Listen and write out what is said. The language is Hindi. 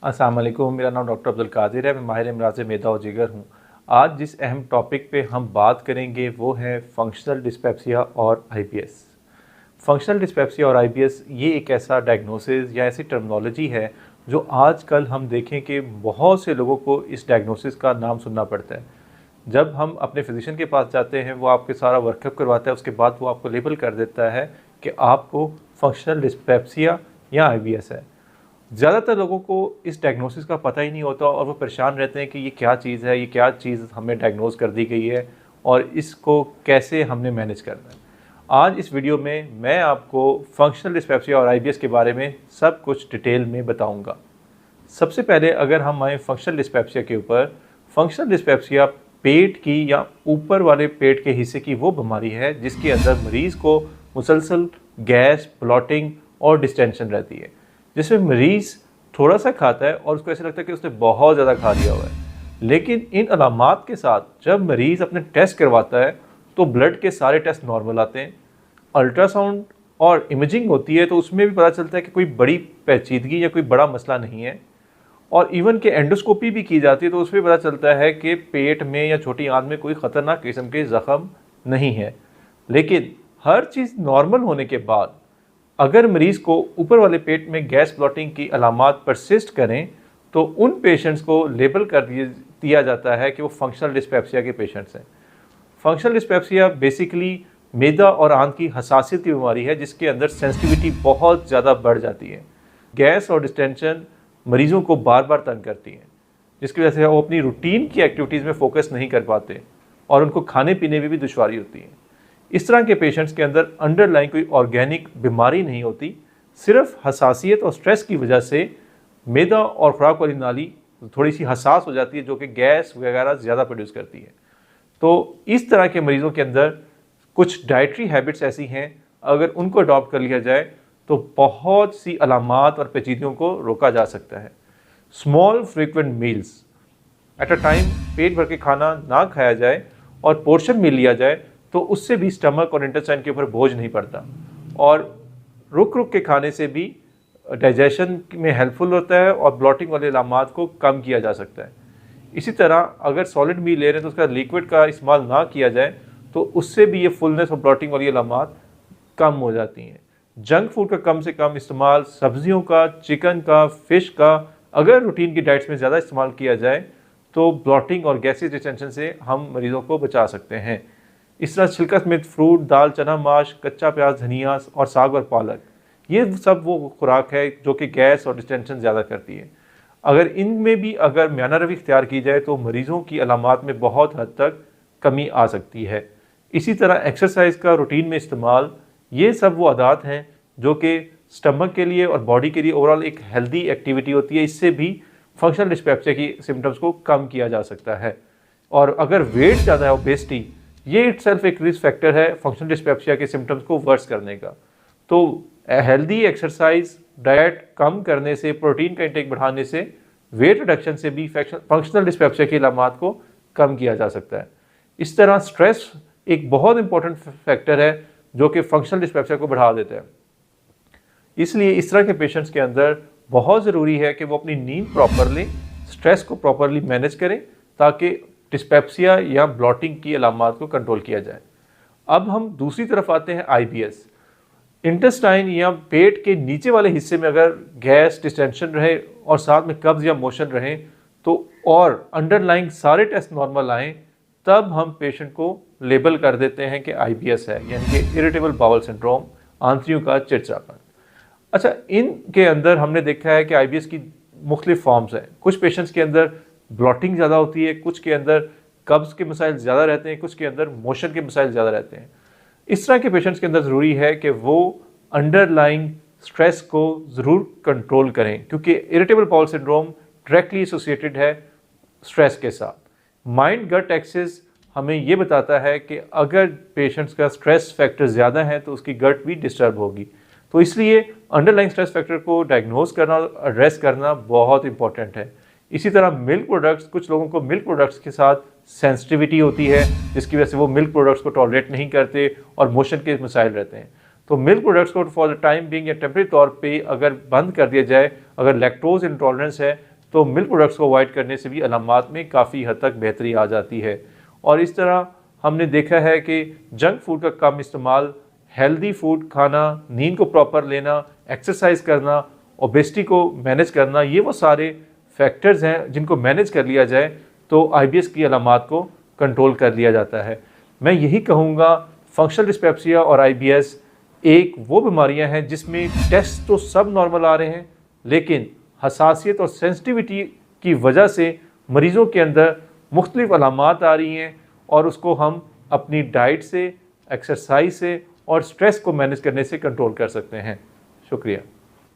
अस्सलाम वालेकुम। मेरा नाम डॉक्टर अब्दुल कादिर है। मैं माहिर अमराज़ मैदा और जिगर हूँ। आज जिस अहम टॉपिक पे हम बात करेंगे वो है फंक्शनल डिस्पेप्सिया और आईबीएस। फंक्शनल डिस्पेप्सिया और आईबीएस ये एक ऐसा डायग्नोसिस या ऐसी टर्मिनोलॉजी है जो आजकल हम देखें कि बहुत से लोगों को इस डायग्नोसिस का नाम सुनना पड़ता है। जब हम अपने फिजिशियन के पास जाते हैं, वो आपके सारा वर्कअप करवाता है, उसके बाद वो आपको लेबल कर देता है कि आपको फंक्शनल डिस्पेप्सिया या आईबीएस है। ज़्यादातर लोगों को इस डायग्नोसिस का पता ही नहीं होता और वो परेशान रहते हैं कि ये क्या चीज़ है, ये क्या चीज़ हमें डायग्नोस कर दी गई है और इसको कैसे हमने मैनेज करना है। आज इस वीडियो में मैं आपको फंक्शनल डिस्पेप्सिया और आईबीएस के बारे में सब कुछ डिटेल में बताऊंगा। सबसे पहले अगर हम आए फंक्शनल डिस्पेप्सिया के ऊपर, फंक्शनल डिस्पेप्सिया पेट की या ऊपर वाले पेट के हिस्से की वो बीमारी है जिसके अंदर मरीज़ को मुसलसल गैस, ब्लॉटिंग और डिस्टेंशन रहती है, जिसमें मरीज़ थोड़ा सा खाता है और उसको ऐसा लगता है कि उसने बहुत ज़्यादा खा लिया हुआ है। लेकिन इन अलामात के साथ जब मरीज़ अपने टेस्ट करवाता है तो ब्लड के सारे टेस्ट नॉर्मल आते हैं। अल्ट्रासाउंड और इमेजिंग होती है तो उसमें भी पता चलता है कि कोई बड़ी पेचीदगी या कोई बड़ा मसला नहीं है। और इवन के एंडोस्कोपी भी की जाती है तो उसमें पता चलता है कि पेट में या छोटी आंत में कोई ख़तरनाक किस्म के ज़ख़म नहीं है। लेकिन हर चीज़ नॉर्मल होने के बाद अगर मरीज़ को ऊपर वाले पेट में गैस ब्लॉटिंग की अलामात परसिस्ट करें तो उन पेशेंट्स को लेबल कर दिया जाता है कि वो फंक्शनल डिस्पेप्सिया के पेशेंट्स हैं। फंक्शनल डिस्पेप्सिया बेसिकली मैदा और आंत की हसासियत की बीमारी है जिसके अंदर सेंसिटिविटी बहुत ज़्यादा बढ़ जाती है। गैस और डिस्टेंशन मरीज़ों को बार बार तंग करती हैं, जिसकी वजह से वो अपनी रूटीन की एक्टिविटीज़ में फोकस नहीं कर पाते और उनको खाने पीने में भी दुश्वारी होती है। इस तरह के पेशेंट्स के अंदर अंडरलाइन कोई ऑर्गेनिक बीमारी नहीं होती, सिर्फ हसासियत और स्ट्रेस की वजह से मैदा और खुराक वाली नाली थोड़ी सी हसास हो जाती है जो कि गैस वगैरह ज़्यादा प्रोड्यूस करती है। तो इस तरह के मरीज़ों के अंदर कुछ डाइटरी हैबिट्स ऐसी हैं, अगर उनको अडॉप्ट कर लिया जाए तो बहुत सी अलामात और पेचीदगियों को रोका जा सकता है। Small frequent meals at a time, पेट भर के खाना ना खाया जाए और पोर्शन मील लिया जाए तो उससे भी स्टमक और इंटेस्टाइन के ऊपर बोझ नहीं पड़ता और रुक रुक के खाने से भी डाइजेशन में हेल्पफुल होता है और ब्लॉटिंग वाले अलामात को कम किया जा सकता है। इसी तरह अगर सॉलिड मील ले रहे हैं तो उसका लिक्विड का इस्तेमाल ना किया जाए तो उससे भी ये फुलनेस और ब्लॉटिंग वाली अलामात कम हो जाती हैं। जंक फूड का कम से कम इस्तेमाल, सब्जियों का, चिकन का, फ़िश का अगर रूटीन की डाइट्स में ज़्यादा इस्तेमाल किया जाए तो ब्लॉटिंग और गैसेज डिस्टेंशन से हम मरीज़ों को बचा सकते हैं। इस तरह छिलका समेत फ्रूट, दाल, चना, माश, कच्चा प्याज, धनिया और साग और पालक, ये सब वो खुराक है जो कि गैस और डिस्टेंशन ज़्यादा करती है। अगर इनमें भी अगर म्याना रवी इख्तियार की जाए तो मरीज़ों की अलामात में बहुत हद तक कमी आ सकती है। इसी तरह एक्सरसाइज का रूटीन में इस्तेमाल, ये सब वो आदात हैं जो कि स्टमक के लिए और बॉडी के लिए ओवरऑल एक हेल्दी एक्टिविटी होती है। इससे भी फंक्शनल डिस्पेप्सिया की सिम्टम्स को कम किया जा सकता है। और अगर वेट ज़्यादा है, ओबेसिटी, ये इटसेल्फ एक रिस्क फैक्टर है फंक्शनल डिस्पेप्सिया के सिम्टम्स को वर्स करने का। तो हेल्दी एक्सरसाइज, डाइट कम करने से, प्रोटीन का इंटेक बढ़ाने से, वेट रिडक्शन से भी फंक्शनल डिस्पेप्सिया की अलामात को कम किया जा सकता है। इस तरह स्ट्रेस एक बहुत इंपॉर्टेंट फैक्टर है जो कि फंक्शनल डिस्पेप्सिया को बढ़ा देता है। इसलिए इस तरह के पेशेंट्स के अंदर बहुत ज़रूरी है कि वो अपनी नींद प्रॉपर लें, स्ट्रेस को प्रॉपरली मैनेज करें ताकि डिस्पेप्सिया या ब्लॉटिंग की अलामात को कंट्रोल किया जाए। अब हम दूसरी तरफ आते हैं आईबीएस। इंटेस्टाइन या पेट के नीचे वाले हिस्से में अगर गैस, डिस्टेंशन रहे और साथ में कब्ज या मोशन रहे तो और अंडरलाइंग सारे टेस्ट नॉर्मल आएँ तब हम पेशेंट को लेबल कर देते हैं कि आईबीएस है, यानी कि इरिटेबल बाउल सिंड्रोम, आंतरियों का चिड़चिड़ापन। अच्छा, इनके अंदर हमने देखा है कि आईबीएस की मुख्तलिफ फॉर्म्स हैं। कुछ पेशेंट्स के अंदर ब्लॉटिंग ज़्यादा होती है, कुछ के अंदर कब्ज़ के मसाइल ज़्यादा रहते हैं, कुछ के अंदर मोशन के मसाइल ज़्यादा रहते हैं। इस तरह के पेशेंट्स के अंदर ज़रूरी है कि वो अंडरलाइंग स्ट्रेस को ज़रूर कंट्रोल करें क्योंकि irritable bowel syndrome directly associated है स्ट्रेस के साथ। माइंड गट एक्सिस हमें ये बताता है कि अगर पेशेंट्स का स्ट्रेस फैक्टर ज़्यादा है तो उसकी गट भी डिस्टर्ब होगी। तो इसलिए अंडरलाइंग स्ट्रेस फैक्टर को डायग्नोज करना और एड्रेस करना बहुत इंपॉर्टेंट है। इसी तरह मिल्क प्रोडक्ट्स, कुछ लोगों को मिल्क प्रोडक्ट्स के साथ सेंसिटिविटी होती है जिसकी वजह से वो मिल्क प्रोडक्ट्स को टॉलरेट नहीं करते और मोशन के मसाइल रहते हैं। तो मिल्क प्रोडक्ट्स को फॉर द टाइम बीइंग या टेम्परेरी तौर पे अगर बंद कर दिया जाए, अगर लैक्टोज इंटॉलरेंस है तो मिल्क प्रोडक्ट्स को अवॉइड करने से भी अलामात में काफ़ी हद तक बेहतरी आ जाती है। और इस तरह हमने देखा है कि जंक फूड का कम इस्तेमाल, हेल्दी फूड खाना, नींद को प्रॉपर लेना, एक्सरसाइज करना, ओबेसिटी को मैनेज करना, ये वो सारे फैक्टर्स हैं जिनको मैनेज कर लिया जाए तो IBS की अलामात को कंट्रोल कर लिया जाता है। मैं यही कहूँगा फंक्शनल डिस्पेप्सिया और IBS एक वो बीमारियां हैं जिसमें टेस्ट तो सब नॉर्मल आ रहे हैं, लेकिन हसासियत और सेंसिटिविटी की वजह से मरीज़ों के अंदर मुख्तलिफ अलामात आ रही हैं और उसको हम अपनी डाइट से, एक्सरसाइज से और स्ट्रेस को मैनेज करने से कंट्रोल कर सकते हैं। शुक्रिया।